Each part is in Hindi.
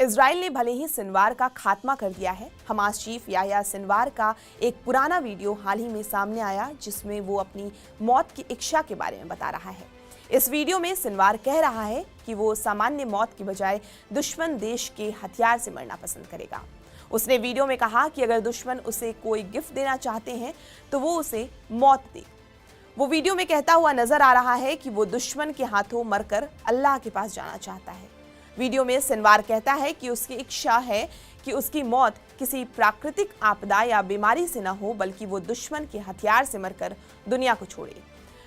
इजराइल ने भले ही सिनवार का खात्मा कर दिया है, हमास चीफ याह्या सिनवार का एक पुराना वीडियो हाल ही में सामने आया जिसमें वो अपनी मौत की इच्छा के बारे में बता रहा है। इस वीडियो में सिनवार कह रहा है कि वो सामान्य मौत की बजाय दुश्मन देश के हथियार से मरना पसंद करेगा। उसने वीडियो में कहा कि अगर दुश्मन उसे कोई गिफ्ट देना चाहते हैं तो वो उसे मौत दे। वो वीडियो में कहता हुआ नजर आ रहा है कि वो दुश्मन के हाथों मरकर अल्लाह के पास जाना चाहता है। वीडियो में सिनवार कहता है कि उसकी इच्छा है कि उसकी मौत किसी प्राकृतिक आपदा या बीमारी से न हो, बल्कि वो दुश्मन के हथियार से मरकर दुनिया को छोड़े।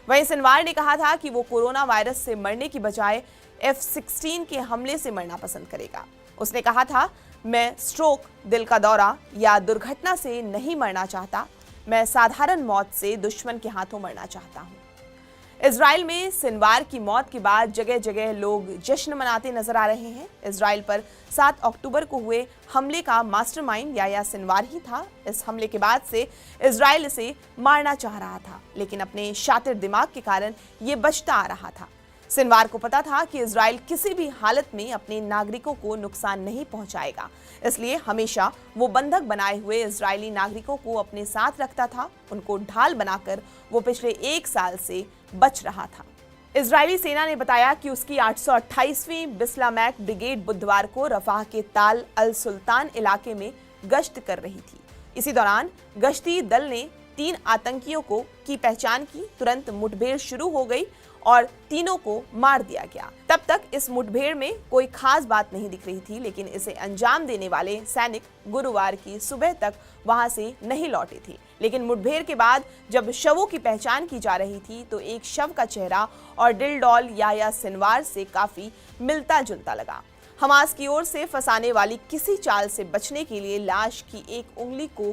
वहीं सिनवार ने कहा था कि वो कोरोना वायरस से मरने की बजाय F-16 के हमले से मरना पसंद करेगा। उसने कहा था, मैं स्ट्रोक, दिल का दौरा या दुर्घटना से नहीं मरना चाहता, मैं साधारण मौत से दुश्मन के हाथों मरना चाहता हूं। इजराइल में सिनवार की मौत के बाद जगह जगह लोग जश्न मनाते नजर आ रहे हैं। इजराइल पर 7 अक्टूबर को हुए हमले का मास्टरमाइंड याह्या सिनवार ही था। इस हमले के बाद से इजराइल इसे मारना चाह रहा था, लेकिन अपने शातिर दिमाग के कारण ये बचता आ रहा था। सिनवार को पता था कि इजराइल किसी भी हालत में अपने नागरिकों को नुकसान नहीं पहुंचाएगा, इसलिए हमेशा वो बंधक बनाए हुए इजरायली नागरिकों को अपने साथ रखता था। उनको ढाल बनाकर वो पिछले 1 साल से बच रहा था। इजरायली सेना ने बताया कि उसकी 828वीं बिस्लामैक ब्रिगेड बुधवार को रफाह के ताल अल सुल्तान इलाके में गश्त कर रही थी। इसी दौरान गश्ती दल ने 3 आतंकियों की पहचान की। तुरंत मुठभेड़ शुरू हो गई और तीनों को मार दिया गया। तब तक इस मुठभेड़ में कोई खास बात नहीं दिख रही थी, लेकिन इसे अंजाम देने वाले सैनिक गुरुवार की सुबह तक वहां से नहीं लौटे थे। लेकिन मुठभेड़ के बाद जब शवों की पहचान की जा रही थी तो एक शव का चेहरा और डिलडॉल याह्या सिनवार से काफी मिलता जुलता लगा। हमास की ओर से फंसाने वाली किसी चाल से बचने के लिए लाश की एक उंगली को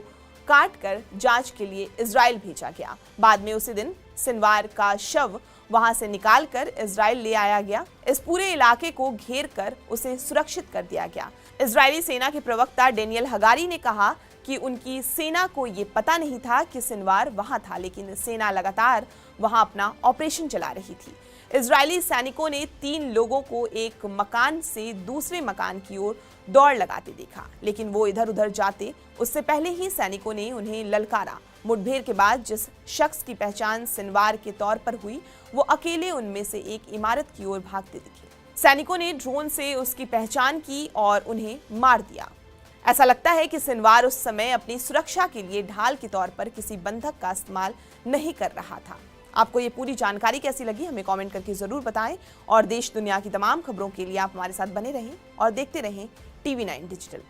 काट कर जांच के लिए इजराइल भेजा गया। बाद में उसी दिन सिनवार का शव वहां से निकालकर इजराइल ले आया गया। इस पूरे इलाके को घेर कर उसे सुरक्षित कर दिया गया। इजरायली सेना के प्रवक्ता डेनियल हगारी ने कहा कि उनकी सेना को ये पता नहीं था कि सिनवार वहां था, लेकिन सेना लगातार वहां अपना ऑपरेशन चला रही थी। इजरायली सैनिकों ने 3 लोगों को एक मकान से दूसरे मकान की ओर दौड़ लगाते देखा, लेकिन वो इधर उधर जाते उससे पहले ही सैनिकों ने उन्हें ललकारा। मुठभेड़ के बाद जिस शख्स की पहचान सिनवार के तौर पर हुई, वो अकेले उनमें से एक इमारत की ओर भागते दिखे। सैनिकों ने ड्रोन से उसकी पहचान की और उन्हें मार दिया। ऐसा लगता है कि सिनवार उस समय अपनी सुरक्षा के लिए ढाल के तौर पर किसी बंधक का इस्तेमाल नहीं कर रहा था। आपको ये पूरी जानकारी कैसी लगी, हमें कमेंट करके जरूर बताएं और देश दुनिया की तमाम खबरों के लिए आप हमारे साथ बने रहें और देखते रहें TV9 डिजिटल।